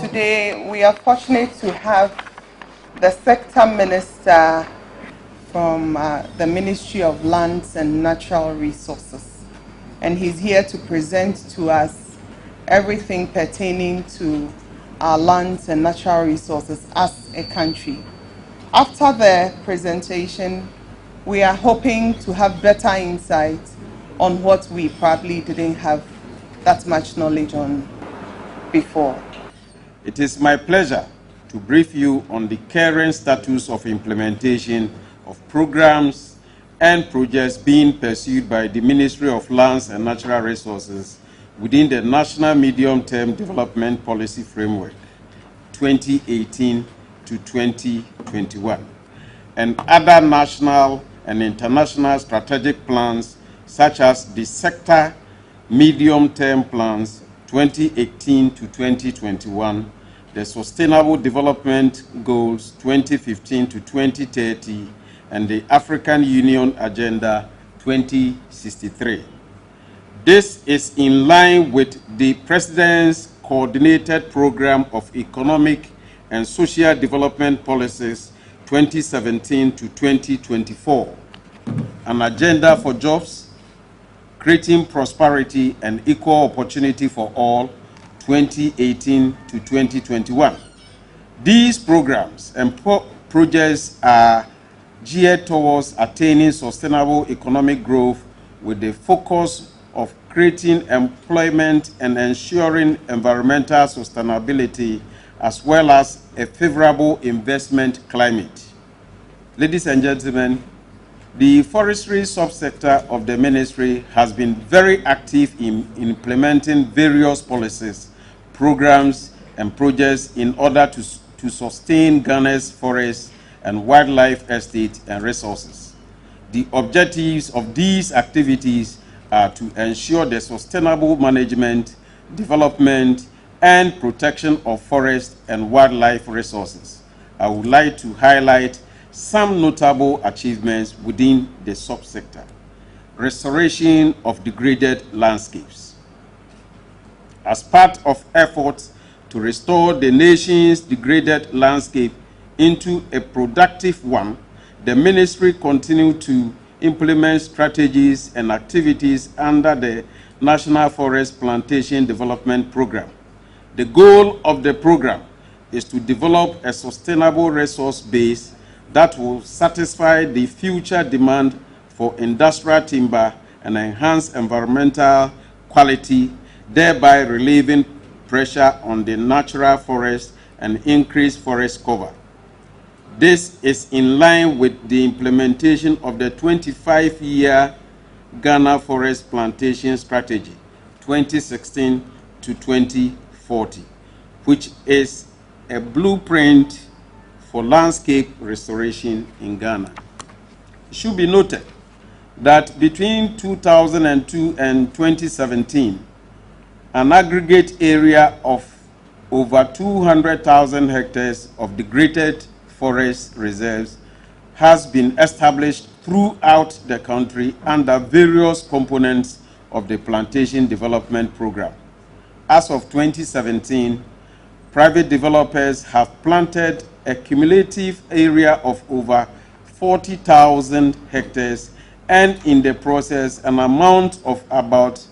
Today, we are fortunate to have the sector minister from the Ministry of Lands and Natural Resources. And he's here to present to us everything pertaining to our lands and natural resources as a country. After the presentation, we are hoping to have better insight on what we probably didn't have that much knowledge on before. It is my pleasure to brief you on the current status of implementation of programs and projects being pursued by the Ministry of Lands and Natural Resources within the National Medium-Term Development Policy Framework 2018 to 2021, and other national and international strategic plans such as the Sector Medium-Term Plans 2018 to 2021, the Sustainable Development Goals 2015 to 2030, and the African Union Agenda 2063. This is in line with the President's Coordinated Program of Economic and Social Development Policies 2017 to 2024, an agenda for jobs, creating prosperity and equal opportunity for all, 2018 to 2021. These programs and projects are geared towards attaining sustainable economic growth with the focus of creating employment and ensuring environmental sustainability, as well as a favorable investment climate. Ladies and gentlemen, the forestry subsector of the ministry has been very active in implementing various policies, programs, and projects in order to sustain Ghana's forests and wildlife estate and resources. The objectives of these activities are to ensure the sustainable management, development, and protection of forest and wildlife resources. I would like to highlight some notable achievements within the subsector. Restoration of degraded landscapes. As part of efforts to restore the nation's degraded landscape into a productive one, the ministry continued to implement strategies and activities under the National Forest Plantation Development Program. The goal of the program is to develop a sustainable resource base that will satisfy the future demand for industrial timber and enhance environmental quality, thereby relieving pressure on the natural forest and increase forest cover. This is in line with the implementation of the 25-year Ghana Forest Plantation Strategy 2016 to 2040, which is a blueprint for landscape restoration in Ghana. It should be noted that between 2002 and 2017, an aggregate area of over 200,000 hectares of degraded forest reserves has been established throughout the country under various components of the Plantation Development Program. As of 2017, private developers have planted a cumulative area of over 40,000 hectares, and in the process, an amount of about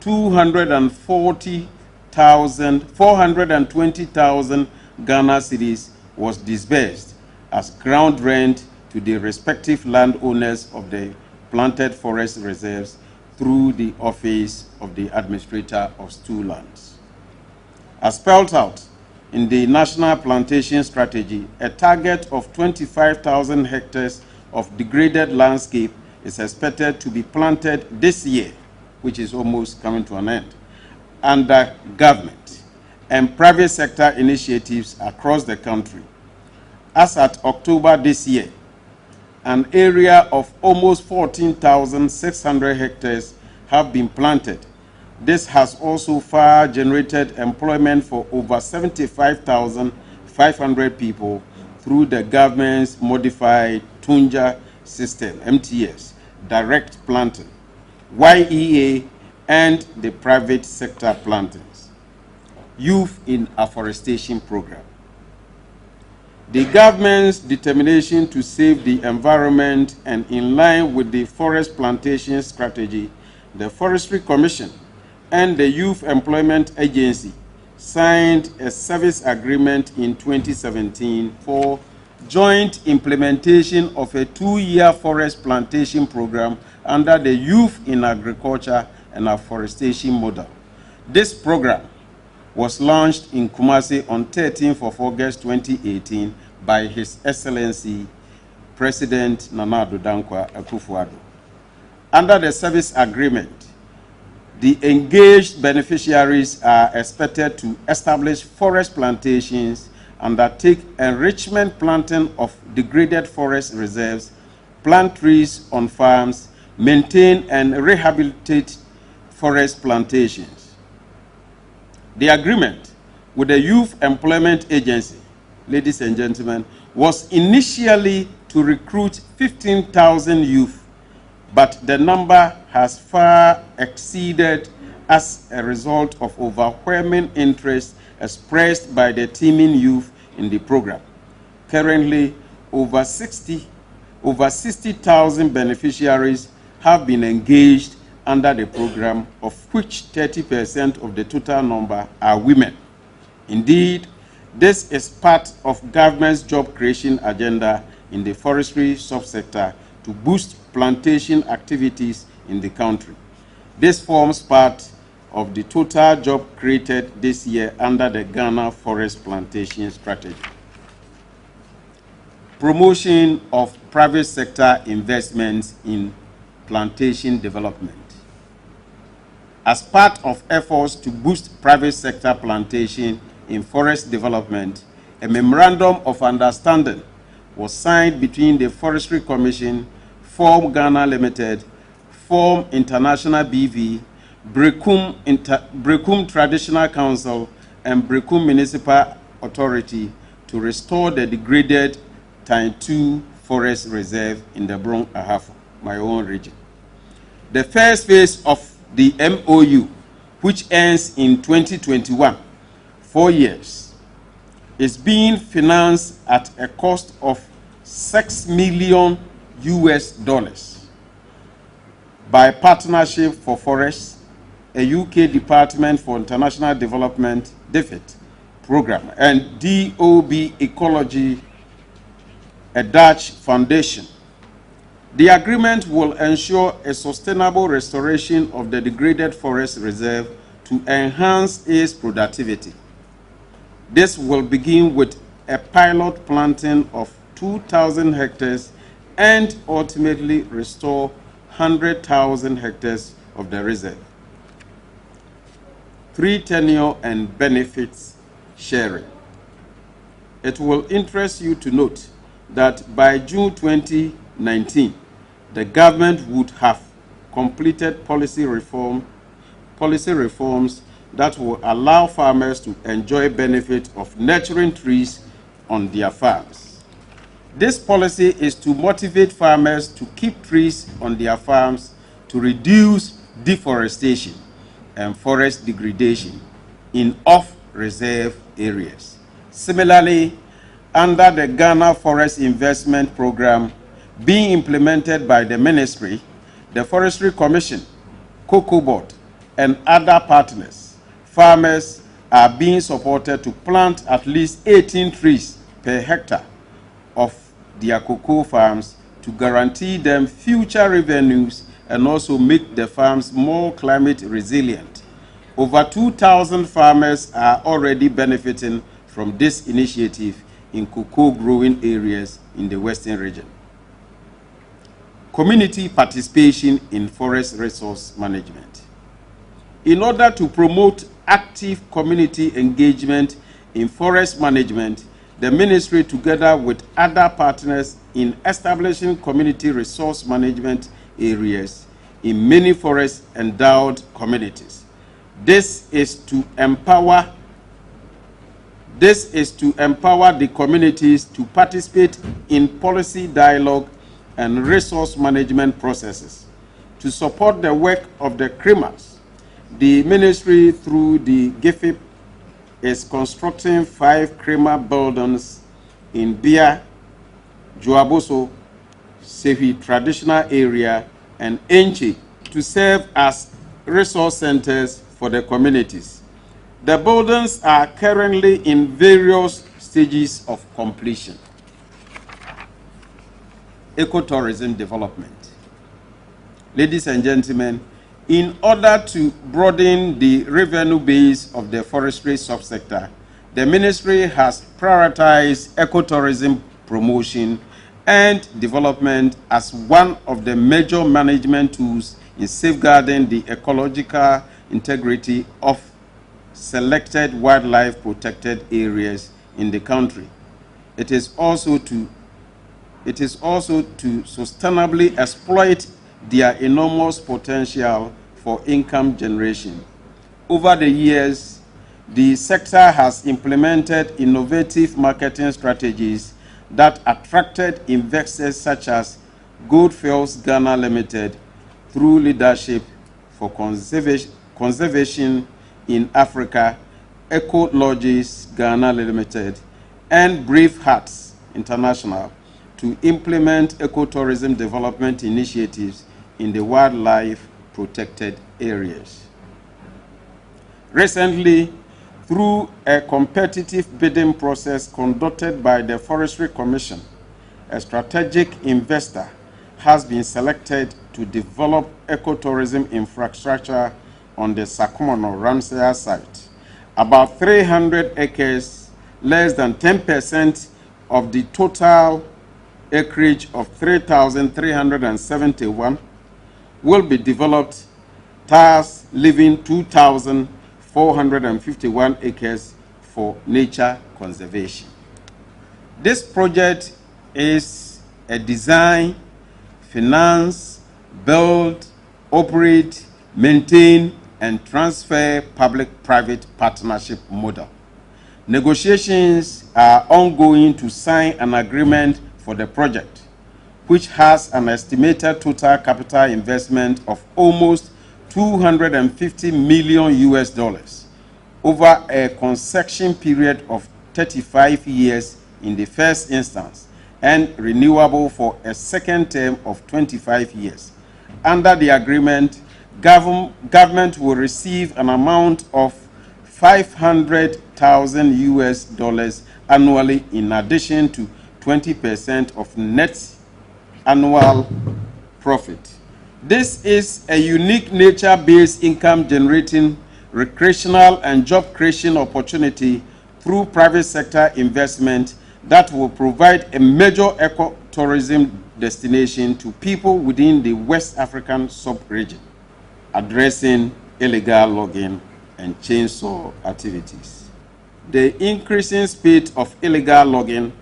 420,000 Ghana cedis was disbursed as ground rent to the respective landowners of the planted forest reserves through the Office of the Administrator of Stool Lands. As spelled out in the National Plantation Strategy, a target of 25,000 hectares of degraded landscape is expected to be planted this year, which is almost coming to an end, under government and private sector initiatives across the country. As at October this year, an area of almost 14,600 hectares have been planted. This has also far generated employment for over 75,500 people through the government's modified Tunja system, MTS, direct planting, YEA, and the private sector plantings. Youth in Afforestation Program. The government's determination to save the environment, and in line with the Forest Plantation Strategy, the Forestry Commission and the Youth Employment Agency signed a service agreement in 2017 for joint implementation of a 2-year forest plantation program under the Youth in Agriculture and Afforestation model. This program was launched in Kumasi on 13th of August 2018 by His Excellency President Nana Addo Dankwa Akufo-Addo. Under the service agreement, the engaged beneficiaries are expected to establish forest plantations, undertake enrichment planting of degraded forest reserves, plant trees on farms, maintain and rehabilitate forest plantations. The agreement with the Youth Employment Agency, ladies and gentlemen, was initially to recruit 15,000 youth, but the number has far exceeded as a result of overwhelming interest expressed by the teeming youth in the program. Currently, over 60,000 beneficiaries have been engaged under the program, of which 30% of the total number are women. Indeed, this is part of government's job creation agenda in the forestry subsector to boost plantation activities in the country. This forms part of the total job created this year under the Ghana Forest Plantation Strategy. Promotion of private sector investments in plantation development. As part of efforts to boost private sector plantation in forest development, a memorandum of understanding was signed between the Forestry Commission, Form Ghana Limited, Form International BV, Brekum Traditional Council, and Brekum Municipal Authority to restore the degraded Time 2 Forest Reserve in the Brong Ahafo, my own region. The first phase of the MOU, which ends in 2021, 4 years, is being financed at a cost of $6 million by Partnership for Forests, a UK Department for International Development DFID program, and DOB Ecology, a Dutch foundation. The agreement will ensure a sustainable restoration of the degraded forest reserve to enhance its productivity. This will begin with a pilot planting of 2,000 hectares and ultimately restore 100,000 hectares of the reserve. 3, tenure and benefits sharing. It will interest you to note that by June 2019, the government would have completed policy reforms that will allow farmers to enjoy benefit of nurturing trees on their farms. This policy is to motivate farmers to keep trees on their farms to reduce deforestation and forest degradation in off-reserve areas. Similarly, under the Ghana Forest Investment Program being implemented by the Ministry, the Forestry Commission, Cocoa Board, and other partners, farmers are being supported to plant at least 18 trees per hectare of their cocoa farms to guarantee them future revenues and also make the farms more climate resilient. Over 2,000 farmers are already benefiting from this initiative in cocoa growing areas in the Western region. Community participation in forest resource management. In order to promote active community engagement in forest management, the ministry, together with other partners in establishing community resource management areas in many forest endowed communities. This is to empower the communities to participate in policy dialogue and resource management processes. To support the work of the CREMAs, the ministry, through the GIFIP, is constructing 5 CREMA buildings in Bia, Joaboso, Sefi traditional area, and Enchi to serve as resource centers for the communities. The buildings are currently in various stages of completion. Ecotourism development. Ladies and gentlemen, in order to broaden the revenue base of the forestry subsector, the ministry has prioritized ecotourism promotion and development as one of the major management tools in safeguarding the ecological integrity of selected wildlife protected areas in the country. It is also to sustainably exploit their enormous potential for income generation. Over the years, the sector has implemented innovative marketing strategies that attracted investors such as Goldfields Ghana Limited through Leadership for Conservation in Africa, Eco Lodges Ghana Limited, and Brave Hearts International to implement ecotourism development initiatives in the wildlife protected areas. Recently, through a competitive bidding process conducted by the Forestry Commission, a strategic investor has been selected to develop ecotourism infrastructure on the Sakumono Ramsaya site. About 300 acres, less than 10% of the total acreage of 3,371 will be developed, thus leaving 2,451 acres for nature conservation. This project is a design, finance, build, operate, maintain, and transfer public-private partnership model. Negotiations are ongoing to sign an agreement for the project, which has an estimated total capital investment of almost $250 million over a concession period of 35 years in the first instance and renewable for a second term of 25 years. Under the agreement, government will receive an amount of $500,000 annually in addition to 20% of net annual profit. This is a unique nature-based income generating recreational and job creation opportunity through private sector investment that will provide a major ecotourism destination to people within the West African sub-region, addressing illegal logging and chainsaw activities. The increasing speed of illegal logging,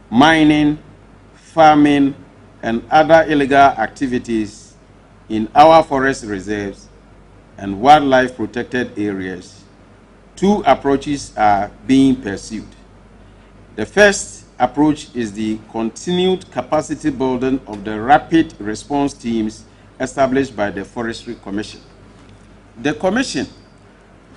mining, farming, and other illegal activities in our forest reserves and wildlife protected areas, 2 approaches are being pursued. The first approach is the continued capacity building of the rapid response teams established by the Forestry Commission. The Commission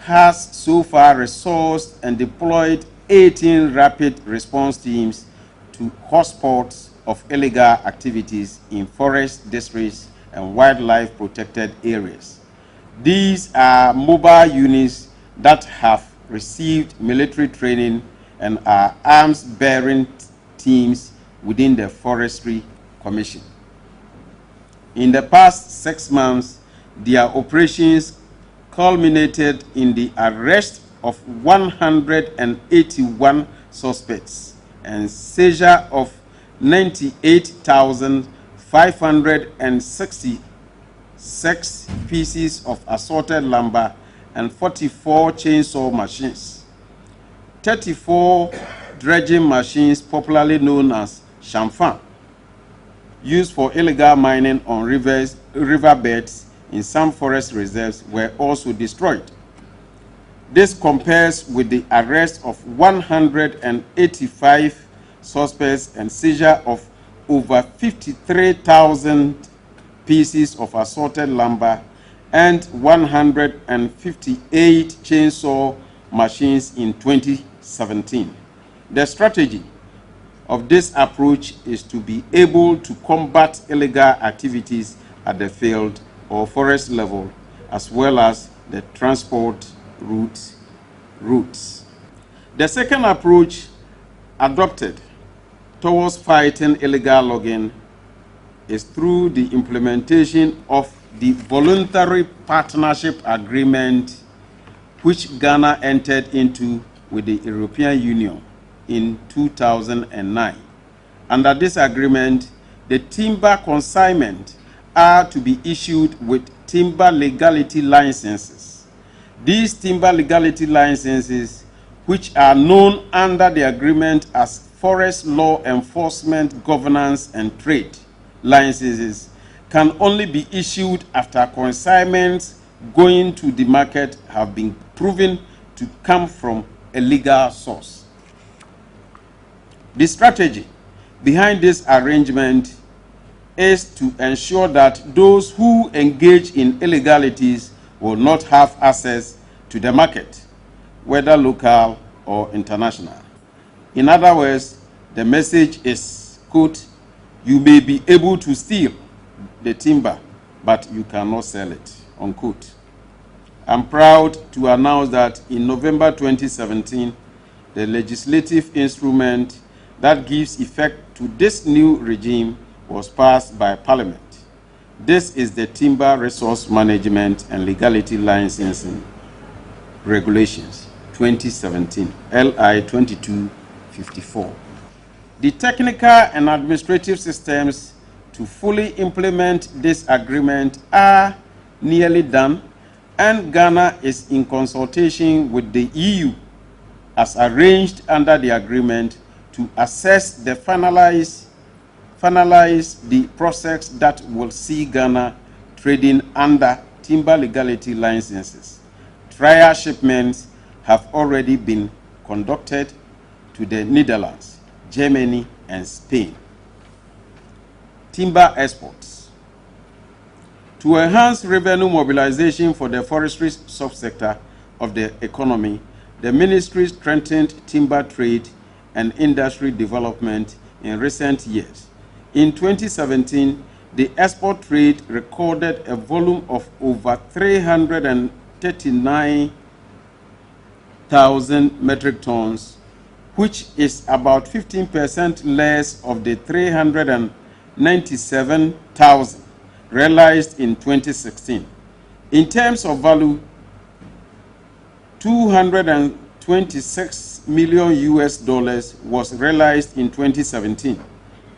has so far resourced and deployed 18 rapid response teams to hotspots of illegal activities in forest districts and wildlife protected areas. These are mobile units that have received military training and are arms-bearing teams within the Forestry Commission. In the past 6 months, their operations culminated in the arrest of 181 suspects and seizure of 98,566 pieces of assorted lumber and 44 chainsaw machines, 34 dredging machines popularly known as chamfan, used for illegal mining on riverbeds in some forest reserves, were also destroyed. This compares with the arrest of 185 suspects and seizure of over 53,000 pieces of assorted lumber and 158 chainsaw machines in 2017. The strategy of this approach is to be able to combat illegal activities at the field or forest level, as well as the transport routes. The second approach adopted towards fighting illegal logging is through the implementation of the Voluntary Partnership Agreement which Ghana entered into with the European Union in 2009. Under this agreement, the timber consignment are to be issued with timber legality licenses. These timber legality licenses, which are known under the agreement as Forest Law Enforcement, Governance and Trade licenses, can only be issued after consignments going to the market have been proven to come from a legal source. The strategy behind this arrangement is to ensure that those who engage in illegalities will not have access to the market, whether local or international. In other words, the message is, quote, "You may be able to steal the timber, but you cannot sell it," unquote. I'm proud to announce that in November 2017, the legislative instrument that gives effect to this new regime was passed by Parliament. This is the Timber Resource Management and Legality Licensing Regulations 2017, LI 2254. The technical and administrative systems to fully implement this agreement are nearly done, and Ghana is in consultation with the EU as arranged under the agreement to assess the finalize the process that will see Ghana trading under timber legality licenses. Trial shipments have already been conducted to the Netherlands, Germany, and Spain. Timber exports. To enhance revenue mobilization for the forestry subsector of the economy, the ministry strengthened timber trade and industry development in recent years. In 2017, the export trade recorded a volume of over 339,000 metric tons, which is about 15% less of the 397,000 realized in 2016. In terms of value, 226 million US dollars was realized in 2017,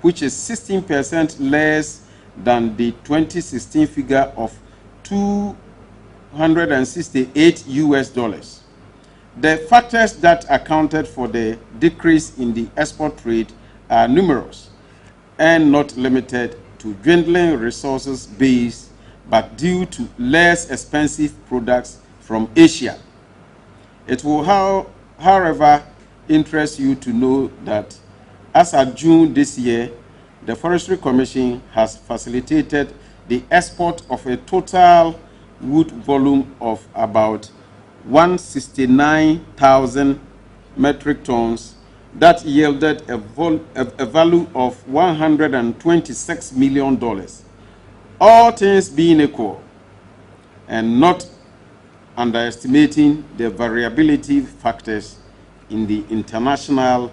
which is 16% less than the 2016 figure of 268 US dollars. The factors that accounted for the decrease in the export trade are numerous and not limited to dwindling resources base, but due to less expensive products from Asia. It will, however, interest you to know that as of June this year, the Forestry Commission has facilitated the export of a total wood volume of about 169,000 metric tons that yielded a value of $126 million. All things being equal, and not underestimating the variability factors in the international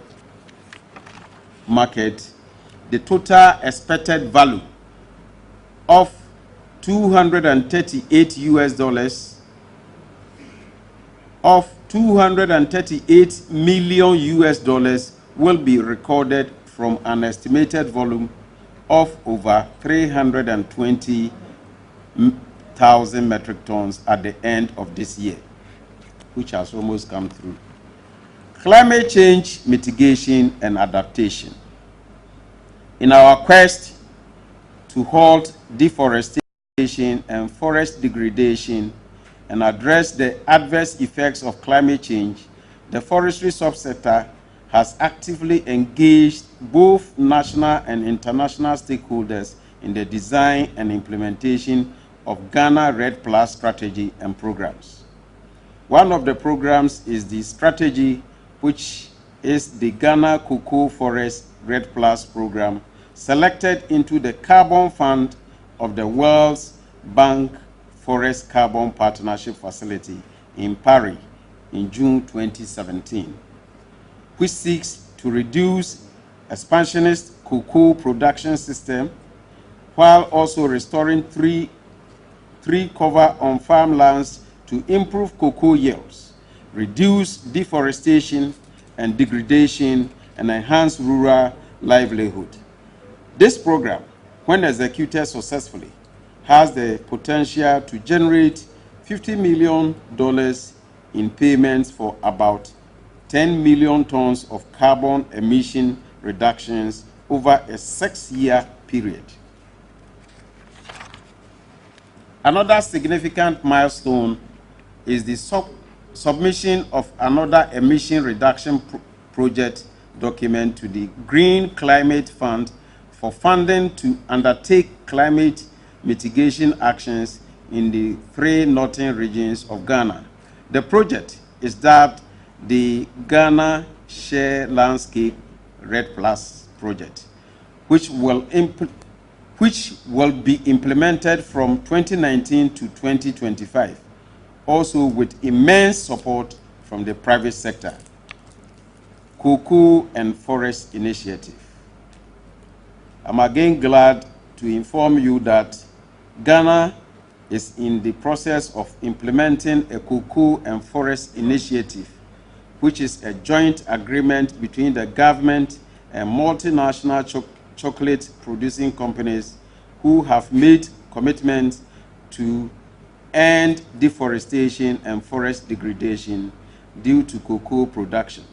market, the total expected value of $238 of 238 million US dollars will be recorded from an estimated volume of over 320,000 metric tons at the end of this year, which has almost come through. Climate change mitigation and adaptation. In our quest to halt deforestation and forest degradation and address the adverse effects of climate change, the forestry subsector has actively engaged both national and international stakeholders in the design and implementation of Ghana REDD+ strategy and programs. One of the programs is the strategy, which is the Ghana Cocoa Forest REDD+ program, selected into the Carbon Fund of the World Bank Forest Carbon Partnership Facility in Paris in June 2017, which seeks to reduce expansionist cocoa production system while also restoring tree cover on farmlands to improve cocoa yields, reduce deforestation and degradation, and enhance rural livelihood. This program, when executed successfully, has the potential to generate $50 million in payments for about 10 million tons of carbon emission reductions over a 6-year period. Another significant milestone is the submission of another emission reduction project document to the Green Climate Fund for funding to undertake climate mitigation actions in the 3 northern regions of Ghana. The project is dubbed the Ghana Share Landscape REDD+ project, which will be implemented from 2019 to 2025, also with immense support from the private sector. Cocoa and Forest Initiative. I'm again glad to inform you that Ghana is in the process of implementing a Cocoa and Forest Initiative, which is a joint agreement between the government and multinational chocolate producing companies who have made commitments to end deforestation and forest degradation due to cocoa production.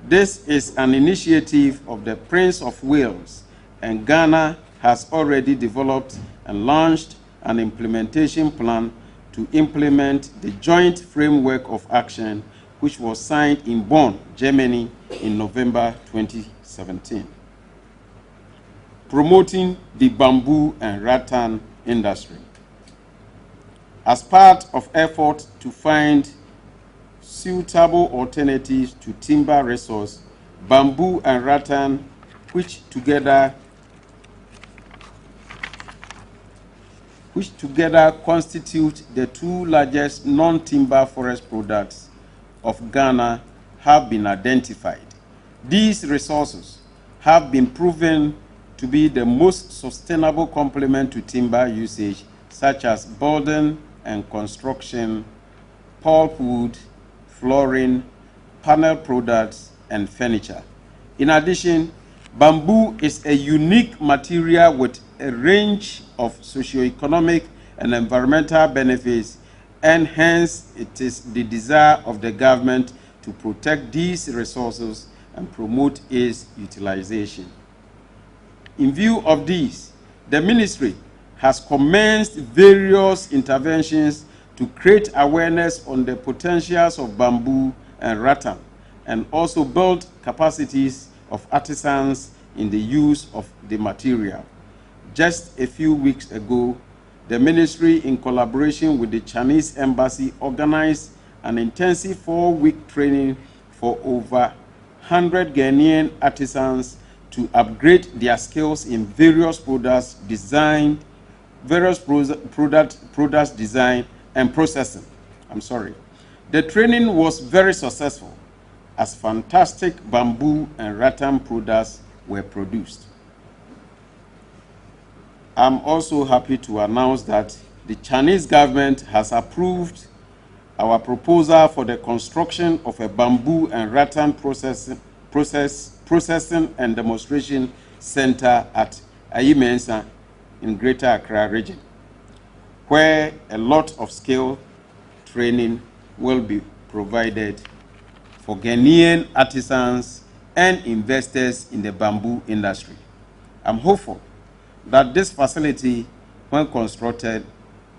This is an initiative of the Prince of Wales, and Ghana has already developed and launched an implementation plan to implement the joint framework of action, which was signed in Bonn, Germany in November 2017. Promoting the bamboo and rattan industry. As part of efforts to find suitable alternatives to timber resource, bamboo and rattan, which together constitute the 2 largest non-timber forest products of Ghana, have been identified. These resources have been proven to be the most sustainable complement to timber usage, such as building and construction, pulpwood, flooring, panel products, and furniture. In addition, bamboo is a unique material with a range of socioeconomic and environmental benefits, and hence it is the desire of the government to protect these resources and promote its utilization. In view of this, the ministry has commenced various interventions to create awareness on the potentials of bamboo and rattan, and also build capacities of artisans in the use of the material. Just a few weeks ago, the ministry, in collaboration with the Chinese embassy, organized an intensive 4-week training for over 100 Ghanaian artisans to upgrade their skills in various products design, products design and processing. The training was very successful, as fantastic bamboo and rattan products were produced. I'm also happy to announce that the Chinese government has approved our proposal for the construction of a bamboo and rattan processing and demonstration center at Ayi-Mensah in Greater Accra region, where a lot of skill training will be provided for Ghanaian artisans and investors in the bamboo industry. I'm hopeful that this facility, when constructed,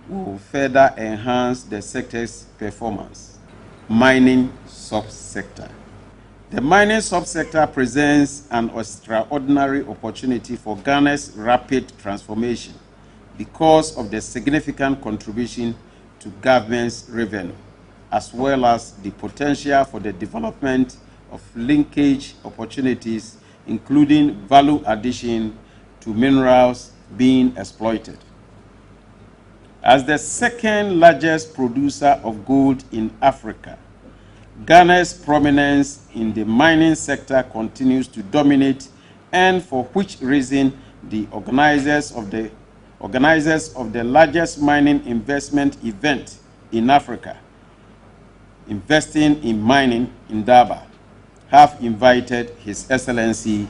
will further enhance the sector's performance. Mining subsector. The mining subsector presents an extraordinary opportunity for Ghana's rapid transformation because of the significant contribution to government's revenue, as well as the potential for the development of linkage opportunities, including value addition to minerals being exploited. As the second largest producer of gold in Africa, Ghana's prominence in the mining sector continues to dominate, and for which reason the organizers of the largest mining investment event in Africa, Investing in Mining in Durban, have invited His Excellency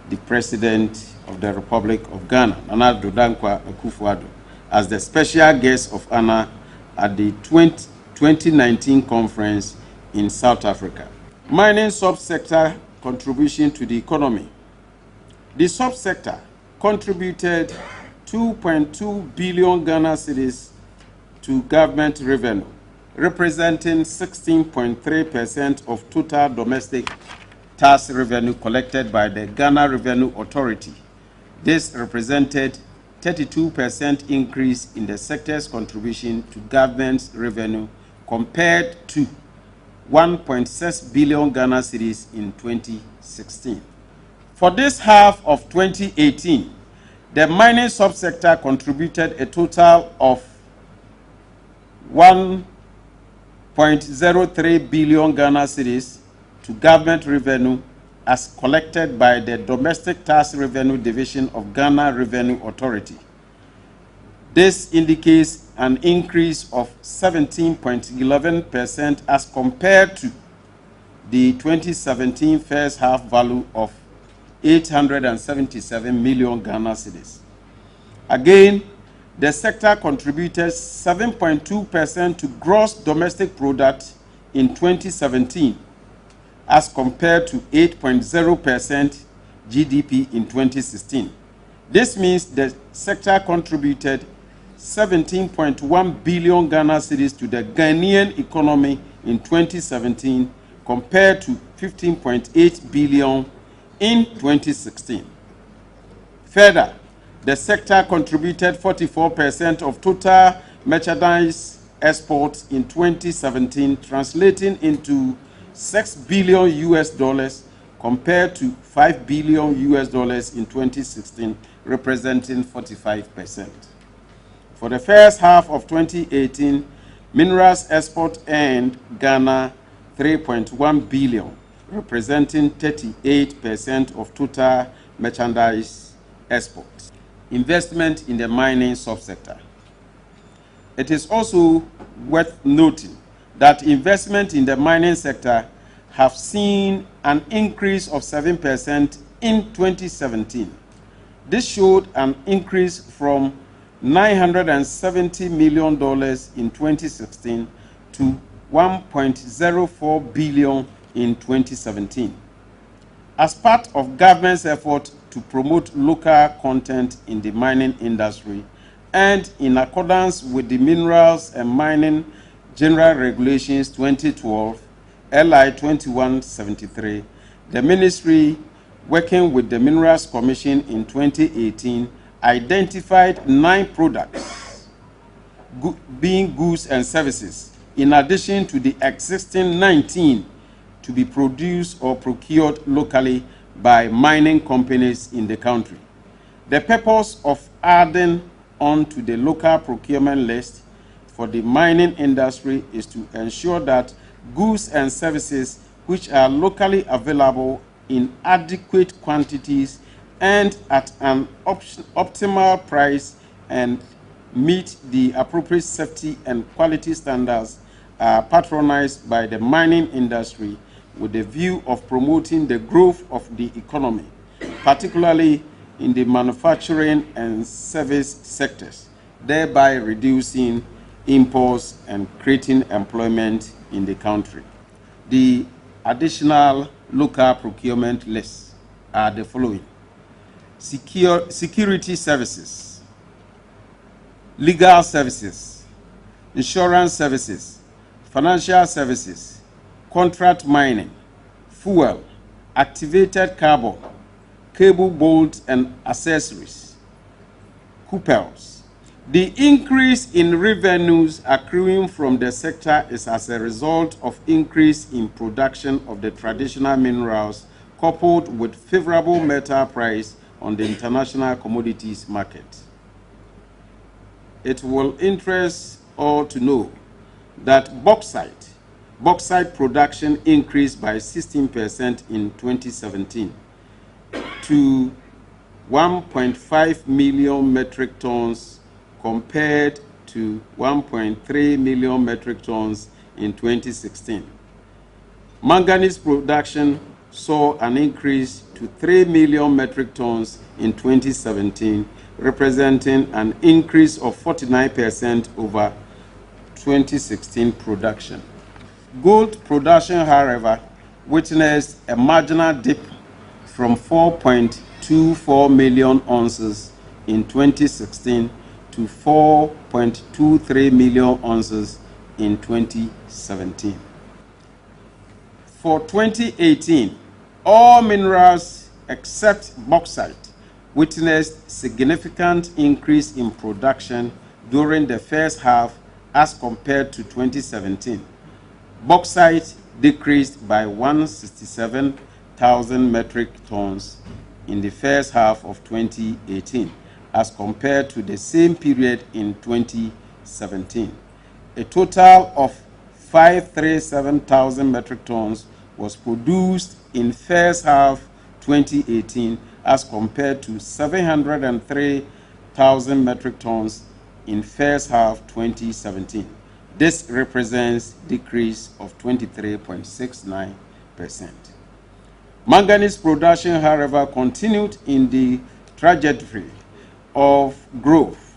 the President of the Republic of Ghana, Nana Addo Dankwa Akufo-Addo, as the special guest of honor at the 2019 conference in South Africa. Mining subsector contribution to the economy. The subsector contributed 2.2 billion Ghana cedis to government revenue, representing 16.3% of total domestic tax revenue collected by the Ghana Revenue Authority. This represented 32% increase in the sector's contribution to government's revenue compared to 1.6 billion Ghana cedis in 2016. For this half of 2018, the mining subsector contributed a total of 1.03 billion Ghana cedis to government revenue as collected by the Domestic Tax Revenue Division of Ghana Revenue Authority. This indicates an increase of 17.11% as compared to the 2017 first half value of 877 million Ghana cedis. Again, the sector contributed 7.2% to gross domestic product in 2017 as compared to 8.0% GDP in 2016. This means the sector contributed 17.1 billion Ghana cedis to the Ghanaian economy in 2017 compared to 15.8 billion in 2016. Further, the sector contributed 44% of total merchandise exports in 2017, translating into $6 billion compared to $5 billion in 2016, representing 45%. For the first half of 2018, minerals export earned Ghana 3.1 billion, representing 38% of total merchandise exports. Investment in the mining subsector. It is also worth noting that investment in the mining sector have seen an increase of 7% in 2017. This showed an increase from $970 million in 2016 to $1.04 billion in 2017. As part of government's effort to promote local content in the mining industry and in accordance with the Minerals and Mining General Regulations 2012, LI 2173, the ministry, working with the Minerals Commission in 2018, identified 9 products, being goods and services, in addition to the existing 19 to be produced or procured locally by mining companies in the country. The purpose of adding on to the local procurement list for the mining industry is to ensure that goods and services which are locally available in adequate quantities and at an optimal price and meet the appropriate safety and quality standards are patronized by the mining industry with the view of promoting the growth of the economy, particularly in the manufacturing and service sectors, thereby reducing imports and creating employment in the country. The additional local procurement lists are the following: security services, legal services, insurance services, financial services, contract mining, fuel, activated carbon, cable bolts and accessories, couples. The increase in revenues accruing from the sector is as a result of increase in production of the traditional minerals coupled with favorable metal price on the international commodities market. It will interest all to know that bauxite production increased by 16% in 2017 to 1.5 million metric tons compared to 1.3 million metric tons in 2016. Manganese production saw an increase to 3 million metric tons in 2017, representing an increase of 49% over 2016 production. Gold production, however, witnessed a marginal dip from 4.24 million ounces in 2016 to 4.23 million ounces in 2017. For 2018, all minerals except bauxite witnessed significant increase in production during the first half as compared to 2017. Bauxite decreased by 167,000 metric tons in the first half of 2018 as compared to the same period in 2017. A total of 537,000 metric tons was produced in first half 2018 as compared to 703,000 metric tons in first half 2017. This represents a decrease of 23.69%. Manganese production, however, continued in the trajectory of growth.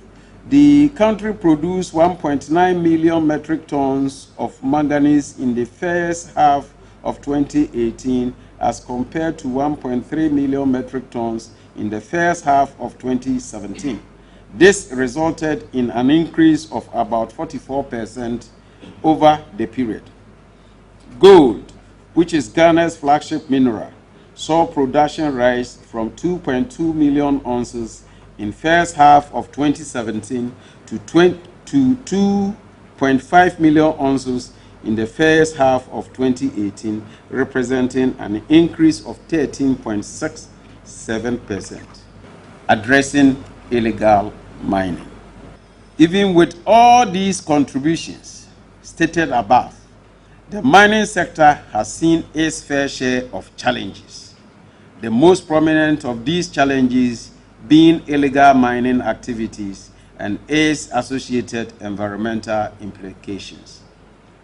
The country produced 1.9 million metric tons of manganese in the first half of 2018 as compared to 1.3 million metric tons in the first half of 2017. This resulted in an increase of about 44% over the period. Gold, which is Ghana's flagship mineral, saw production rise from 2.2 million ounces in first half of 2017 to 2.5 million ounces in the first half of 2018, representing an increase of 13.67%. Addressing illegal mining. Even with all these contributions stated above, the mining sector has seen its fair share of challenges. The most prominent of these challenges being illegal mining activities and its associated environmental implications.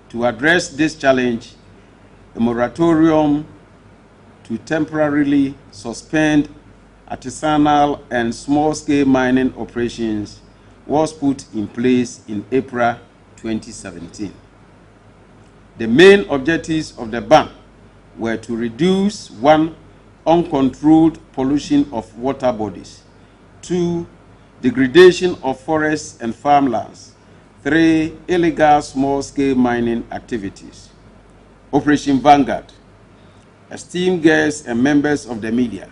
To address this challenge, a moratorium to temporarily suspend artisanal and small-scale mining operations was put in place in April 2017. The main objectives of the ban were to reduce 1. Uncontrolled pollution of water bodies, 2. Degradation of forests and farmlands, 3. Illegal small-scale mining activities. Operation Vanguard. Esteemed guests and members of the media,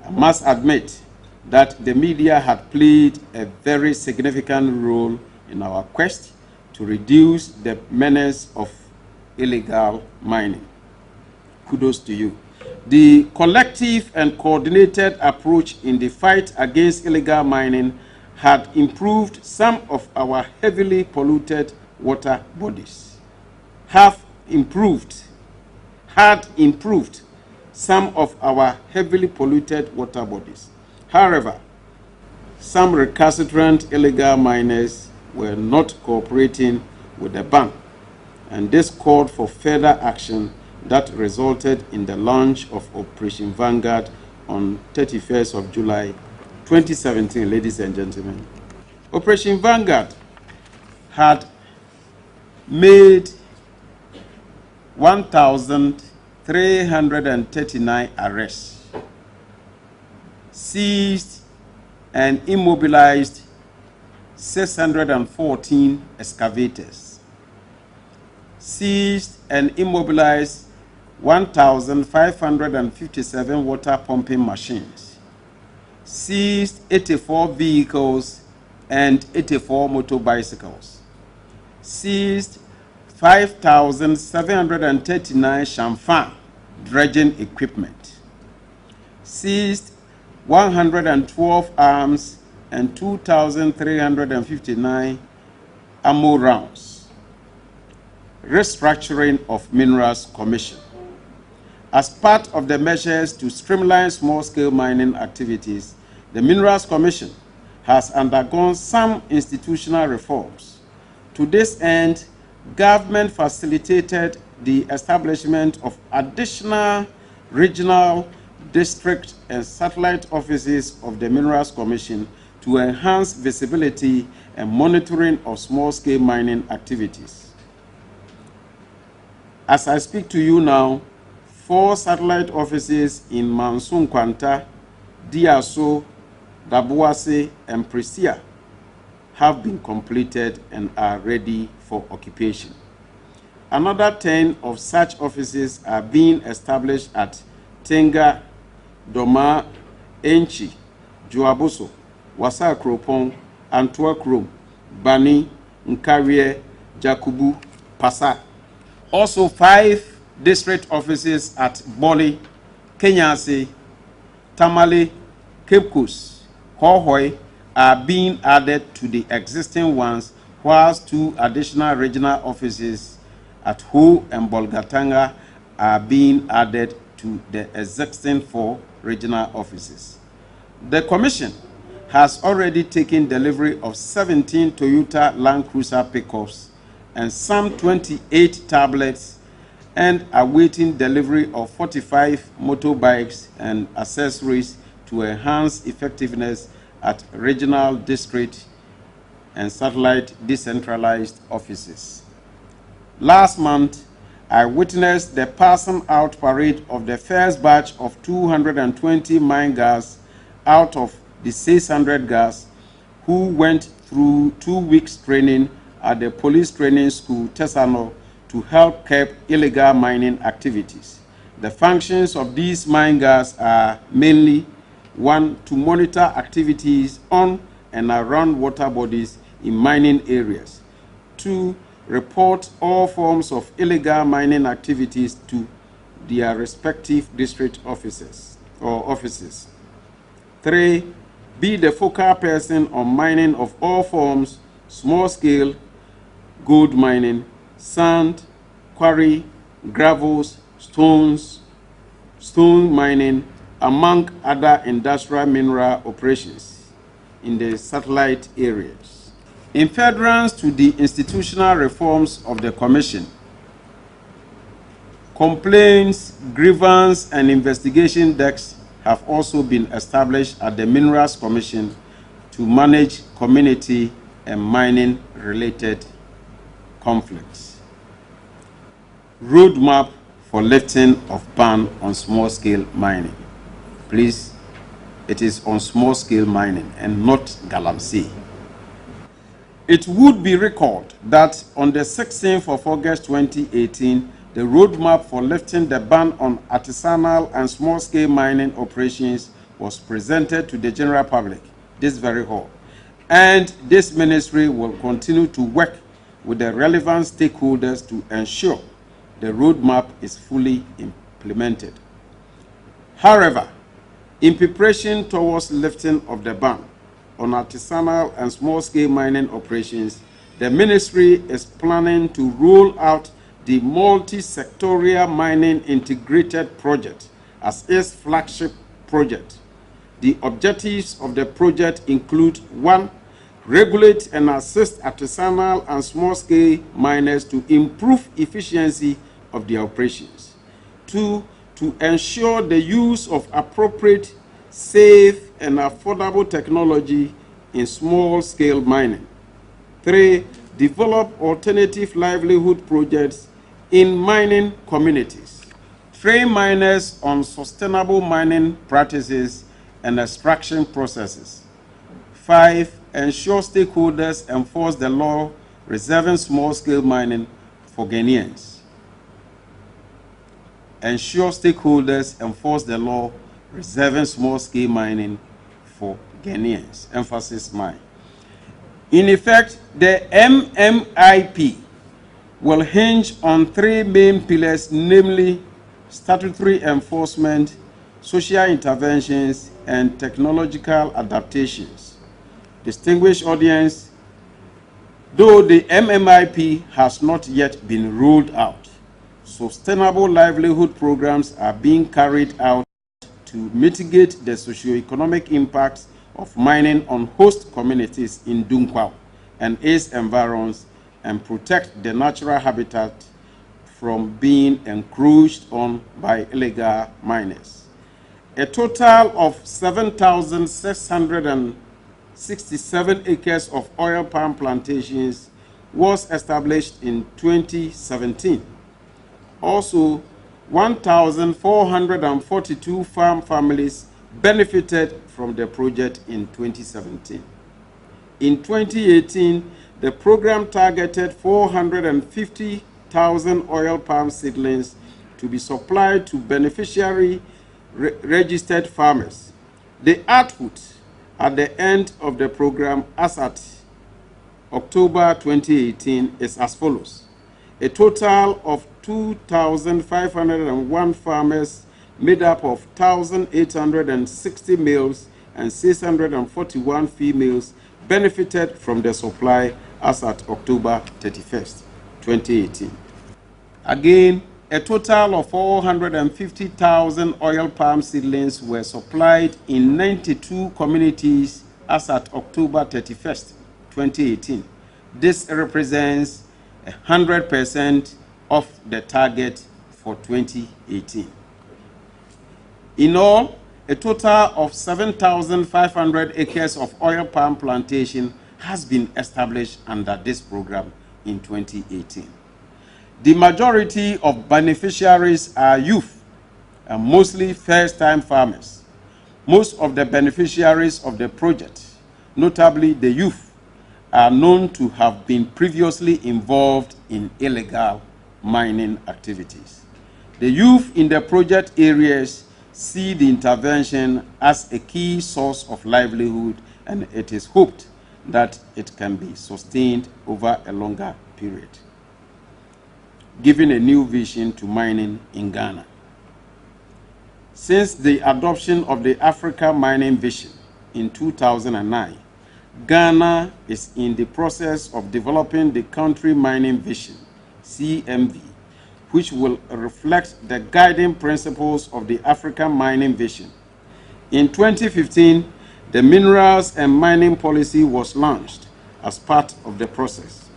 I must admit that the media had played a very significant role in our quest to reduce the menace of illegal mining. Kudos to you. The collective and coordinated approach in the fight against illegal mining had improved some of our heavily polluted water bodies, have improved had improved some of our heavily polluted water bodies. However, some recalcitrant illegal miners were not cooperating with the ban, and this called for further action that resulted in the launch of Operation Vanguard on 31st of July 2017, ladies and gentlemen. Operation Vanguard had made 1,339 arrests, seized and immobilized 614 excavators, seized and immobilized 1,557 water pumping machines, seized 84 vehicles and 84 motorbicycles, seized 5,739 chamfan dredging equipment, seized 112 arms and 2,359 ammo rounds. Restructuring of Minerals Commission. As part of the measures to streamline small-scale mining activities, the Minerals Commission has undergone some institutional reforms. To this end, government facilitated the establishment of additional regional, district, and satellite offices of the Minerals Commission to enhance visibility and monitoring of small-scale mining activities. As I speak to you now, 4 satellite offices in Mansun Kwanta, Diaso, Dabuase, and Prisia have been completed and are ready for occupation. Another 10 of such offices are being established at Tenga, Doma, Enchi, Juabuso, Wasa Kropong, Antwa Krom, Bani, Nkarie, Jakubu, Pasa. Also 5 district offices at Boli, Kenyasi, Tamale, Cape Coast, Hohoi are being added to the existing ones, whilst 2 additional regional offices at Ho and Bolgatanga are being added to the existing 4 regional offices. The Commission has already taken delivery of 17 Toyota Land Cruiser pickups and some 28 tablets, and awaiting delivery of 45 motorbikes and accessories to enhance effectiveness at regional, district, and satellite decentralized offices. Last month, I witnessed the passing out parade of the first batch of 220 mine guards out of the 600 guards who went through 2 weeks training at the police training school, Tesano, to help curb illegal mining activities. The functions of these mine guards are mainly: 1, to monitor activities on and around water bodies in mining areas; 2, report all forms of illegal mining activities to their respective district offices or offices; 3, be the focal person on mining of all forms: small-scale gold mining, sand, quarry, gravels, stones, stone mining, among other industrial mineral operations in the satellite areas. In furtherance to the institutional reforms of the Commission, complaints, grievance, and investigation desks have also been established at the Minerals Commission to manage community and mining-related conflicts. Roadmap for lifting of ban on small-scale mining. Please, it is on small-scale mining and not Galamsey. It would be recalled that on the 16th of August 2018, the roadmap for lifting the ban on artisanal and small-scale mining operations was presented to the general public, this very hall. And this ministry will continue to work with the relevant stakeholders to ensure the roadmap is fully implemented. However, in preparation towards lifting of the ban on artisanal and small-scale mining operations, the ministry is planning to roll out the multi-sectorial mining integrated project as its flagship project. The objectives of the project include: 1. Regulate and assist artisanal and small-scale miners to improve efficiency of their operations. 2. To ensure the use of appropriate, safe, and affordable technology in small-scale mining. 3. Develop alternative livelihood projects in mining communities. Train miners on sustainable mining practices and extraction processes. 5. Ensure stakeholders enforce the law reserving small-scale mining for Ghanaians. Ensure stakeholders enforce the law reserving small-scale mining for Ghanaians. Emphasis mine. In effect, the MMIP will hinge on 3 main pillars, namely statutory enforcement, social interventions, and technological adaptations. Distinguished audience, though the MMIP has not yet been rolled out, sustainable livelihood programs are being carried out to mitigate the socio-economic impacts of mining on host communities in Dunkwao and its environs and protect the natural habitat from being encroached on by illegal miners. A total of 7,667 acres of oil palm plantations was established in 2017. Also, 1,442 farm families benefited from the project in 2017. In 2018, the program targeted 450,000 oil palm seedlings to be supplied to beneficiary registered farmers. The output at the end of the program as at October 2018 is as follows. A total of 2,501 farmers made up of 1,860 males and 641 females benefited from the supply as at October 31st, 2018. Again, a total of 450,000 oil palm seedlings were supplied in 92 communities as at October 31st, 2018. This represents 100% of the target for 2018. In all, a total of 7,500 acres of oil palm plantation has been established under this program in 2018. The majority of beneficiaries are youth and mostly first-time farmers. Most of the beneficiaries of the project, notably the youth, are known to have been previously involved in illegal mining activities. The youth in the project areas see the intervention as a key source of livelihood, and it is hoped that it can be sustained over a longer period, giving a new vision to mining in Ghana. Since the adoption of the Africa Mining Vision in 2009, Ghana is in the process of developing the Country Mining Vision, CMV, which will reflect the guiding principles of the African Mining Vision. In 2015, the Minerals and Mining Policy was launched as part of the process.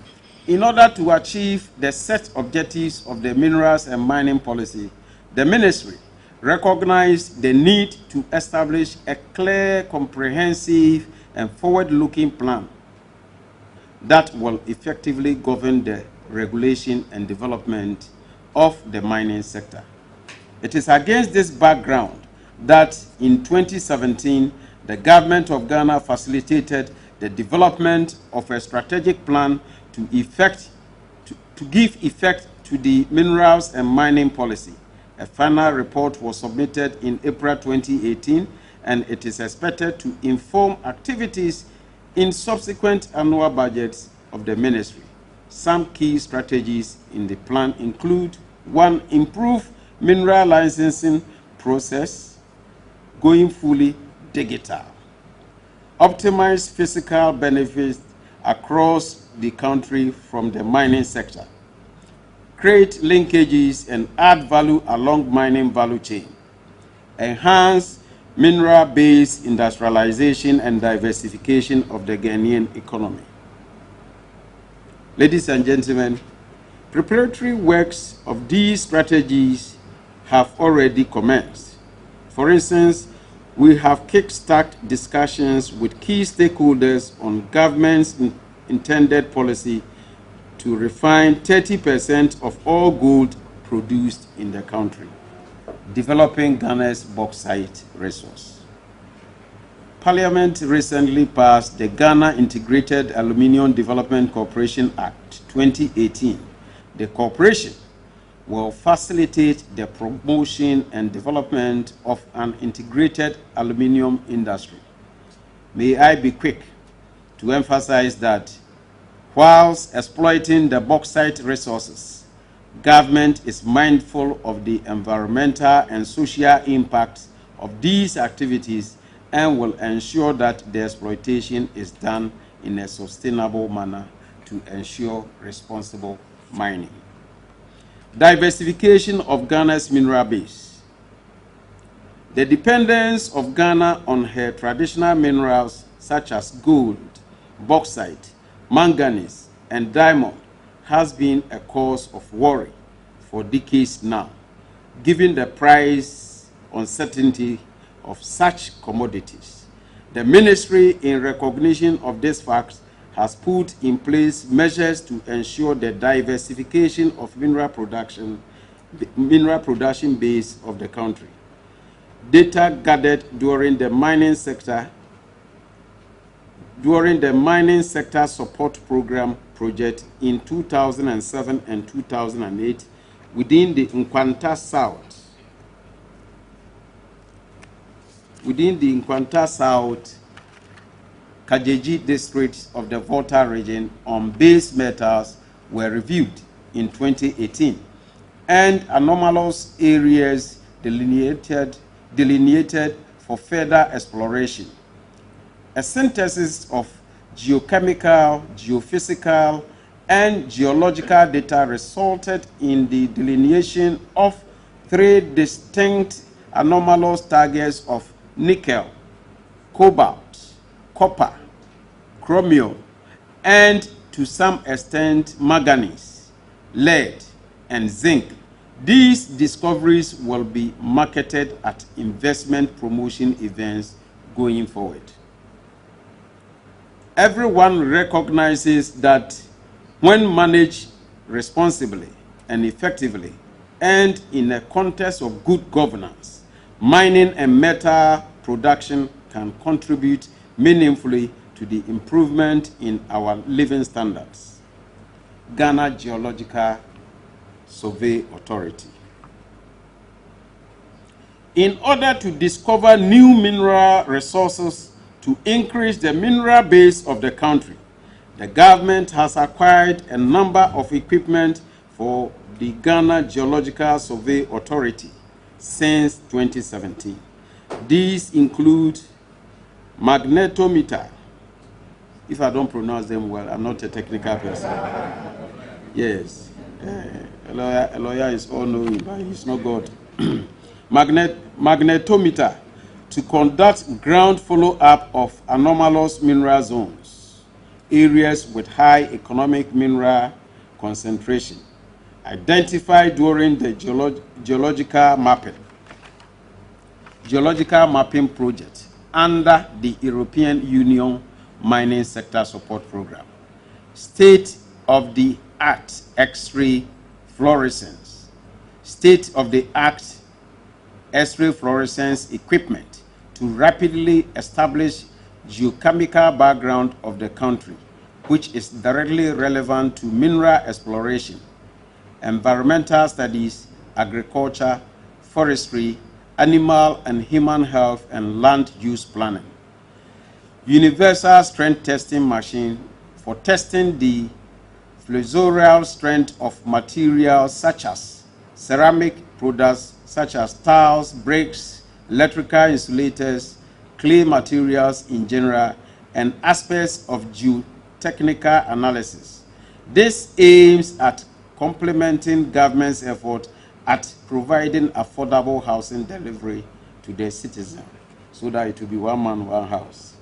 In order to achieve the set objectives of the Minerals and Mining Policy, the Ministry recognized the need to establish a clear, comprehensive, and forward-looking plan that will effectively govern the regulation and development of the mining sector. It is against this background that in 2017, the government of Ghana facilitated the development of a strategic plan to give effect to the Minerals and Mining Policy. A final report was submitted in April 2018, and it is expected to inform activities in subsequent annual budgets of the ministry. Some key strategies in the plan include: 1. Improve mineral licensing process, going fully digital. Optimize fiscal benefits across the country from the mining sector. create linkages and add value along mining value chain, enhance mineral-based industrialization and diversification of the Ghanaian economy. Ladies and gentlemen, preparatory works of these strategies have already commenced. For instance, we have kick-started discussions with key stakeholders on government's intended policy to refine 30% of all gold produced in the country, developing Ghana's bauxite resource. Parliament recently passed the Ghana Integrated Aluminium Development Corporation Act 2018. The corporation will facilitate the promotion and development of an integrated aluminium industry. May I be quick to emphasize that whilst exploiting the bauxite resources, government is mindful of the environmental and social impacts of these activities and will ensure that the exploitation is done in a sustainable manner to ensure responsible mining. Diversification of Ghana's mineral base. The dependence of Ghana on her traditional minerals such as gold, bauxite, manganese, and diamond has been a cause of worry for decades now, given the price uncertainty of such commodities. The ministry, in recognition of this fact, has put in place measures to ensure the diversification of mineral production base of the country. Data gathered during the mining sector support program project in 2007 and 2008 within the Nkwanta South Kajeji district of the Volta region on base metals were reviewed in 2018, and anomalous areas delineated for further exploration. A synthesis of geochemical, geophysical, and geological data resulted in the delineation of 3 distinct anomalous targets of nickel, cobalt, copper, chromium, and to some extent manganese, lead, and zinc. These discoveries will be marketed at investment promotion events going forward. Everyone recognizes that when managed responsibly and effectively and in a context of good governance, mining and metal production can contribute meaningfully to the improvement in our living standards. Ghana Geological Survey Authority. In order to discover new mineral resources to increase the mineral base of the country, the government has acquired a number of equipment for the Ghana Geological Survey Authority since 2017. These include magnetometer. If I don't pronounce them well, I'm not a technical person. Yes, a lawyer is all knowing, but he's not God. Magnetometer to conduct ground follow-up of anomalous mineral zones, areas with high economic mineral concentration, identified during the geological mapping project under the European Union Mining Sector Support Program. State-of-the-art X-ray fluorescence, state-of-the-art X-ray fluorescence equipment to rapidly establish geochemical background of the country, which is directly relevant to mineral exploration, environmental studies, agriculture, forestry, animal and human health, and land use planning. Universal strength testing machine for testing the flexural strength of materials such as ceramic products such as tiles, bricks, electrical insulators, clay materials in general, and aspects of geotechnical analysis. This aims at complementing government's effort at providing affordable housing delivery to their citizens, so that it will be one man, one house.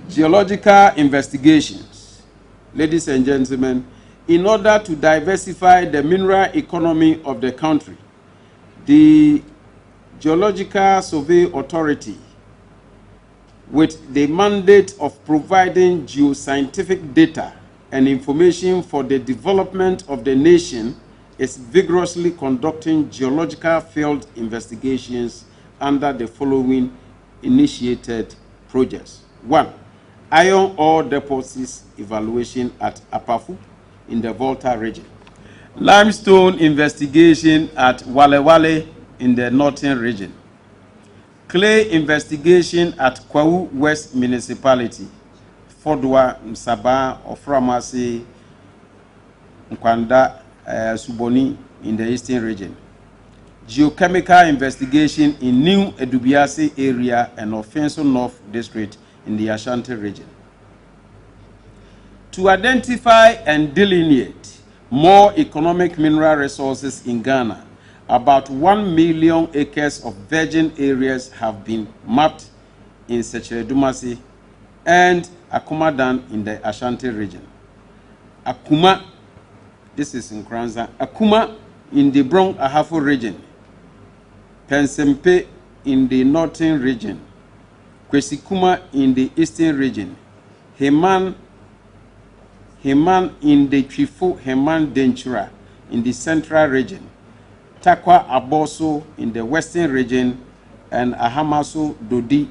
Geological investigations. Ladies and gentlemen, in order to diversify the mineral economy of the country, the Geological Survey Authority, with the mandate of providing geoscientific data and information for the development of the nation, is vigorously conducting geological field investigations under the following initiated projects. 1. Iron ore deposits evaluation at Apafu in the Volta region. Limestone investigation at Wale Wale in the Northern region. Clay investigation at Kwawu West Municipality, Fodwa, Msaba, Oframasi, Nkwanda, Suboni in the Eastern region. Geochemical investigation in New Edubiase area and Offenso North District in the Ashanti region. To identify and delineate more economic mineral resources in Ghana, about 1 million acres of virgin areas have been mapped in Sechere Dumasi and Akumadan in the Ashanti region. Akuma, this is in Kranza, Akuma in the Brong Ahafo region, Pensempe in the Northern region, Kwesikuma in the Eastern region, Heman in the Twifo Heman Denchura in the Central region, Takwa Aboso in the Western region, and Ahamaso Dodi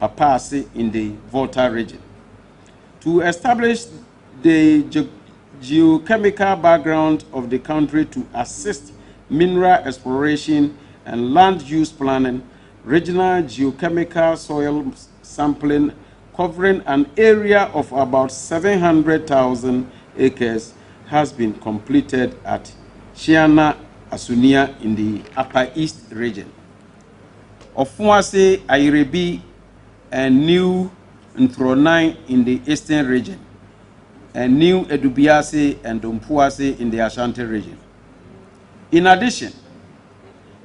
Papasi in the Volta region. To establish the geochemical background of the country to assist mineral exploration and land use planning, regional geochemical soil sampling covering an area of about 700,000 acres has been completed at Chiana Asunia in the Upper East region. Ofuase, Airebi, and New Nthronai in the Eastern region, and New Edubiase and Dompuase in the Ashanti region. In addition,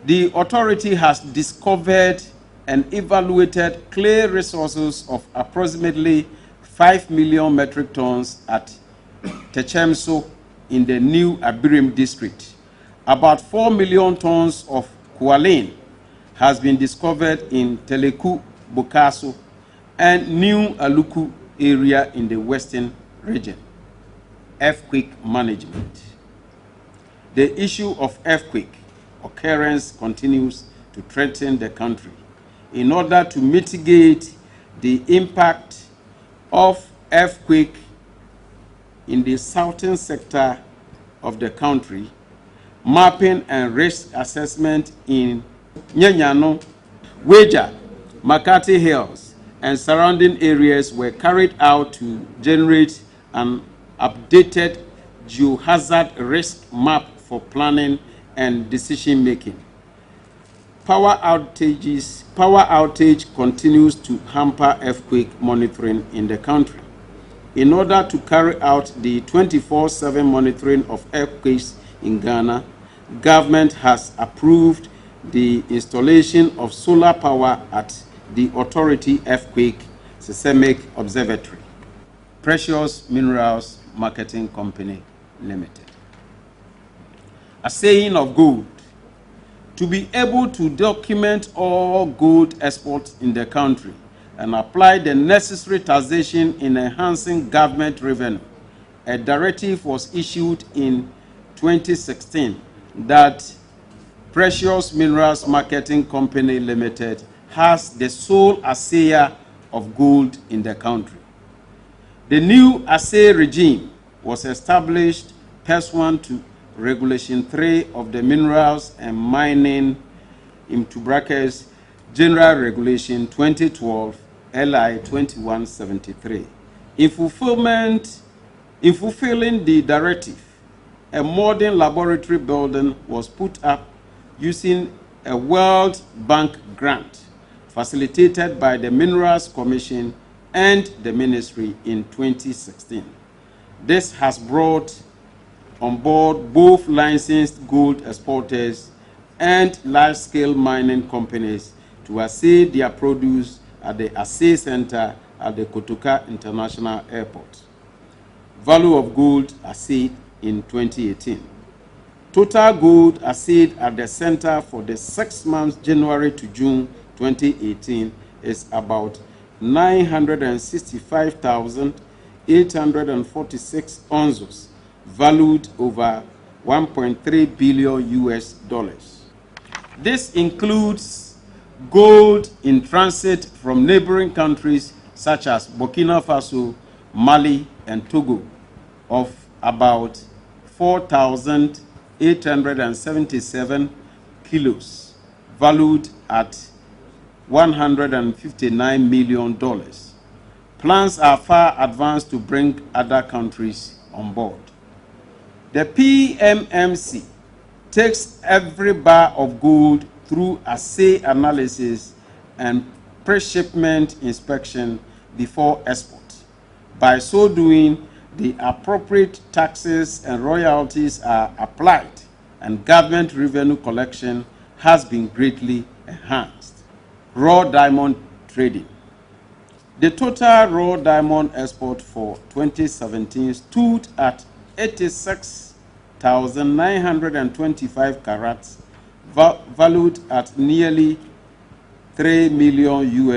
the authority has discovered and evaluated clay resources of approximately 5 million metric tons at Techemso in the New Abirim district. About 4 million tons of Kualin has been discovered in Teleku, Bukaso, and New Aluku area in the Western region. Earthquake management. The issue of earthquake occurrence continues to threaten the country. In order to mitigate the impact of earthquake in the southern sector of the country, mapping and risk assessment in Nyanyano, Weja, Makati Hills, and surrounding areas were carried out to generate an updated geohazard risk map for planning and decision making. Power outage continues to hamper earthquake monitoring in the country. In order to carry out the 24/7 monitoring of earthquakes in Ghana, government has approved the installation of solar power at the Authority Earthquake Seismic Observatory. Precious Minerals Marketing Company Limited. A saying of gold: to be able to document all gold exports in the country and apply the necessary taxation in enhancing government revenue, a directive was issued in 2016 that Precious Minerals Marketing Company Limited has the sole assayer of gold in the country. The new assay regime was established pursuant to Regulation 3 of the Minerals and Mining into brackets General Regulation 2012 LI 2173. In fulfilling the directive, a modern laboratory building was put up using a World Bank grant facilitated by the Minerals Commission and the Ministry in 2016. This has brought on board both licensed gold exporters and large-scale mining companies to assay their produce at the Assay Center at the Kotoka International Airport. Value of gold assayed in 2018. Total gold assayed at the center for the 6 months January to June 2018 is about 965,846 ounces, valued over $1.3 billion. This includes gold in transit from neighboring countries such as Burkina Faso, Mali, and Togo of about 4,877 kilos, valued at $159 million. Plans are far advanced to bring other countries on board. The PMMC takes every bar of gold through assay analysis and pre-shipment inspection before export. By so doing, the appropriate taxes and royalties are applied, and government revenue collection has been greatly enhanced. Raw diamond trading. The total raw diamond export for 2017 stood at 86,925 carats, valued at nearly $3 million.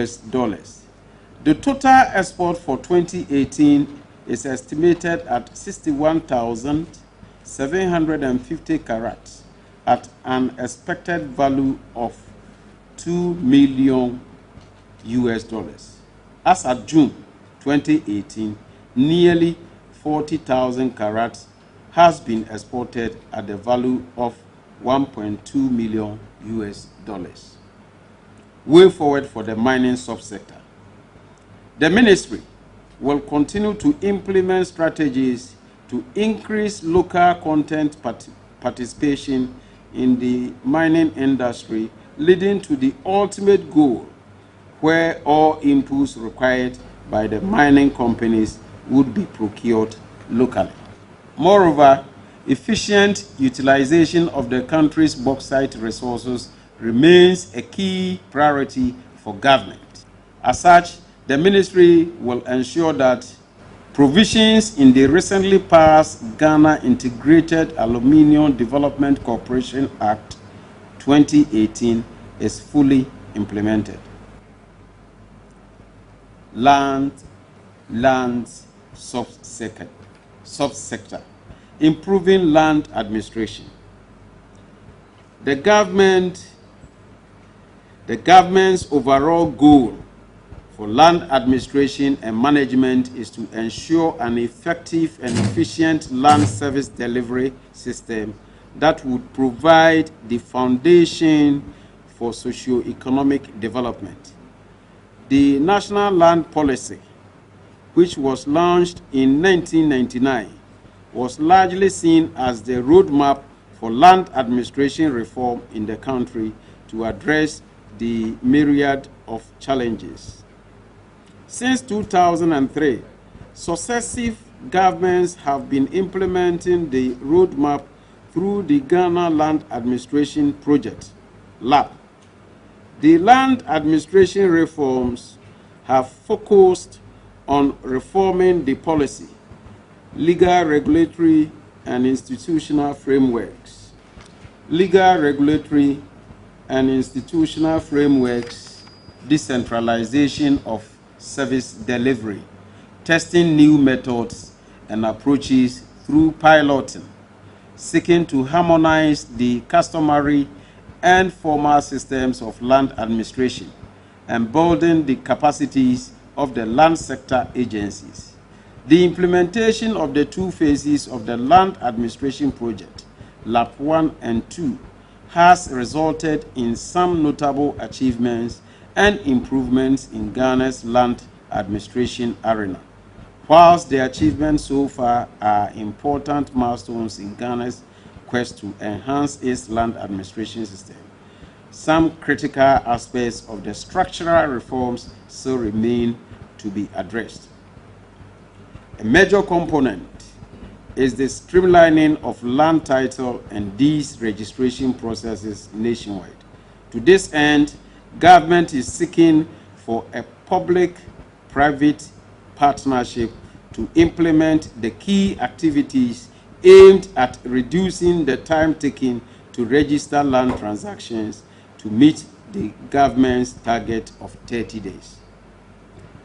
The total export for 2018 is estimated at 61,750 carats at an expected value of $2 million. As at June 2018, nearly 40,000 carats has been exported at the value of $1.2 million. Way forward for the mining subsector. The ministry will continue to implement strategies to increase local content participation in the mining industry, leading to the ultimate goal where all inputs required by the mining companies would be procured locally. Moreover, efficient utilization of the country's bauxite resources remains a key priority for government. As such, the ministry will ensure that provisions in the recently passed Ghana Integrated Aluminium Development Corporation Act 2018 is fully implemented. Land subsector. Improving land administration. The government's overall goal for land administration and management is to ensure an effective and efficient land service delivery system that would provide the foundation for socio-economic development. The National Land Policy, which was launched in 1999, was largely seen as the roadmap for land administration reform in the country to address the myriad of challenges. Since 2003, successive governments have been implementing the roadmap through the Ghana Land Administration Project, LAP. The land administration reforms have focused on reforming the policy, legal, regulatory, and institutional frameworks. Legal, regulatory, and institutional frameworks, decentralization of service delivery, testing new methods and approaches through piloting, seeking to harmonize the customary and formal systems of land administration, and building the capacities of the land sector agencies. The implementation of the 2 phases of the land administration project, LAP 1 and 2, has resulted in some notable achievements and improvements in Ghana's land administration arena. Whilst the achievements so far are important milestones in Ghana's quest to enhance its land administration system, some critical aspects of the structural reforms still remain to be addressed. A major component is the streamlining of land title and deed registration processes nationwide. To this end, government is seeking for a public-private partnership to implement the key activities aimed at reducing the time taken to register land transactions to meet the government's target of 30 days.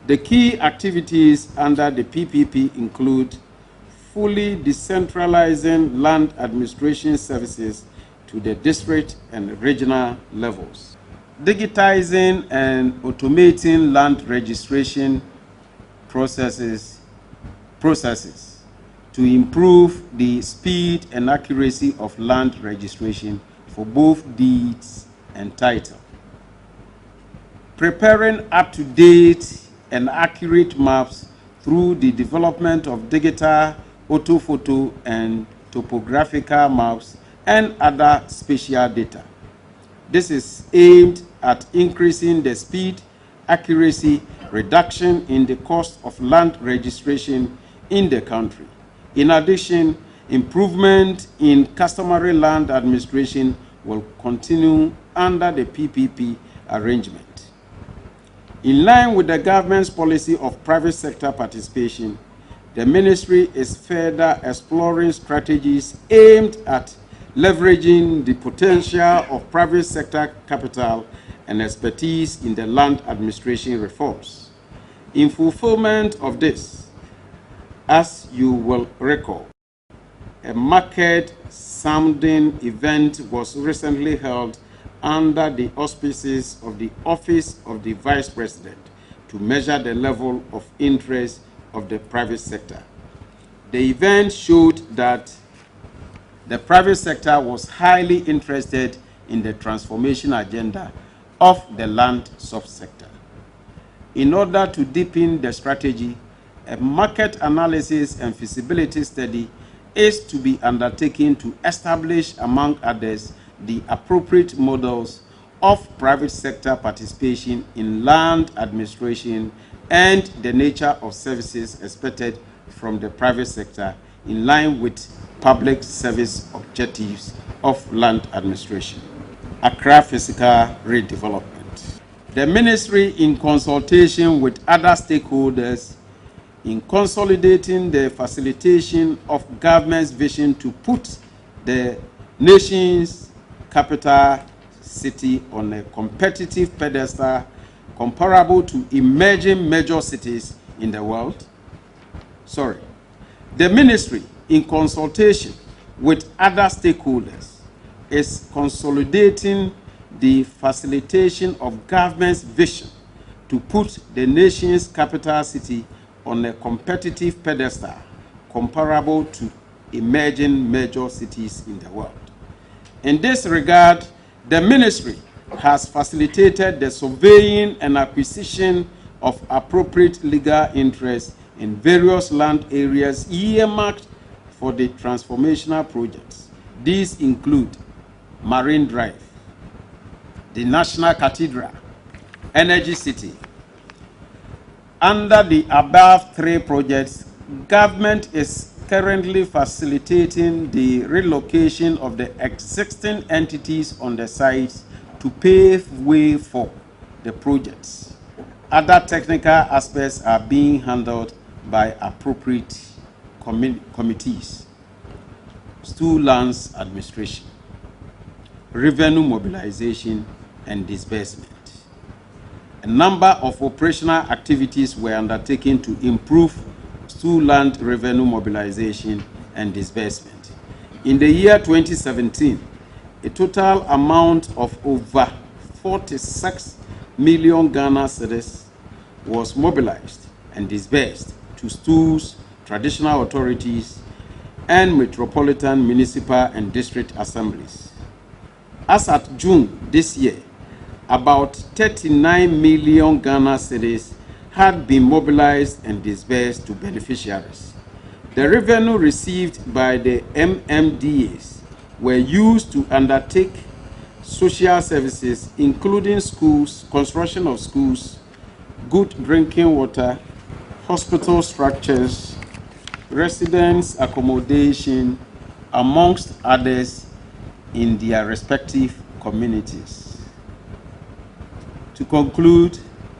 The key activities under the PPP include fully decentralizing land administration services to the district and regional levels, digitizing and automating land registration processes to improve the speed and accuracy of land registration for both deeds and title, preparing up-to-date and accurate maps through the development of digital, orthophoto, and topographical maps and other spatial data. This is aimed at increasing the speed, accuracy, reduction in the cost of land registration in the country. In addition, improvement in customary land administration will continue under the PPP arrangement. In line with the government's policy of private sector participation, the ministry is further exploring strategies aimed at leveraging the potential of private sector capital and expertise in the land administration reforms. In fulfillment of this, as you will recall, a market sounding event was recently held under the auspices of the Office of the Vice President to measure the level of interest of the private sector. The event showed that the private sector was highly interested in the transformation agenda of the land subsector. In order to deepen the strategy, a market analysis and feasibility study is to be undertaken to establish, among others, the appropriate models of private sector participation in land administration and the nature of services expected from the private sector in line with public service objectives of land administration. Accra Physical Redevelopment. The ministry, in consultation with other stakeholders, in consolidating the facilitation of government's vision to put the nation's capital city on a competitive pedestal comparable to emerging major cities in the world. The ministry, in consultation with other stakeholders, is consolidating the facilitation of government's vision to put the nation's capital city on a competitive pedestal comparable to emerging major cities in the world. In this regard, the ministry has facilitated the surveying and acquisition of appropriate legal interests in various land areas earmarked for the transformational projects. These include Marine Drive, the National Cathedral, Energy City. Under the above three projects, government is currently facilitating the relocation of the existing entities on the sites to pave way for the projects. Other technical aspects are being handled by appropriate committees. Stool Lands Administration, revenue mobilization and disbursement. A number of operational activities were undertaken to improve stool land revenue mobilization and disbursement. In the year 2017, a total amount of over 46 million Ghana cedis was mobilized and disbursed to stools, traditional authorities, and metropolitan, municipal, and district assemblies. As at June this year, about 39 million Ghana cedis had been mobilized and disbursed to beneficiaries. The revenue received by the MMDAs were used to undertake social services, including schools, construction of schools, good drinking water, hospital structures, residents' accommodation, amongst others, in their respective communities. To conclude,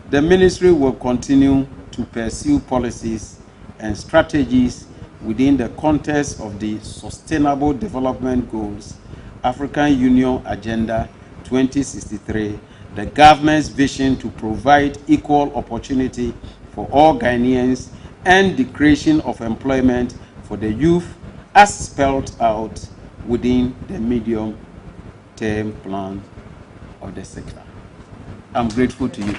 the ministry will continue to pursue policies and strategies within the context of the Sustainable Development Goals, African Union Agenda 2063, the government's vision to provide equal opportunity for all Ghanaians, and the creation of employment for the youth as spelled out within the medium-term plan of the sector. I'm grateful to you.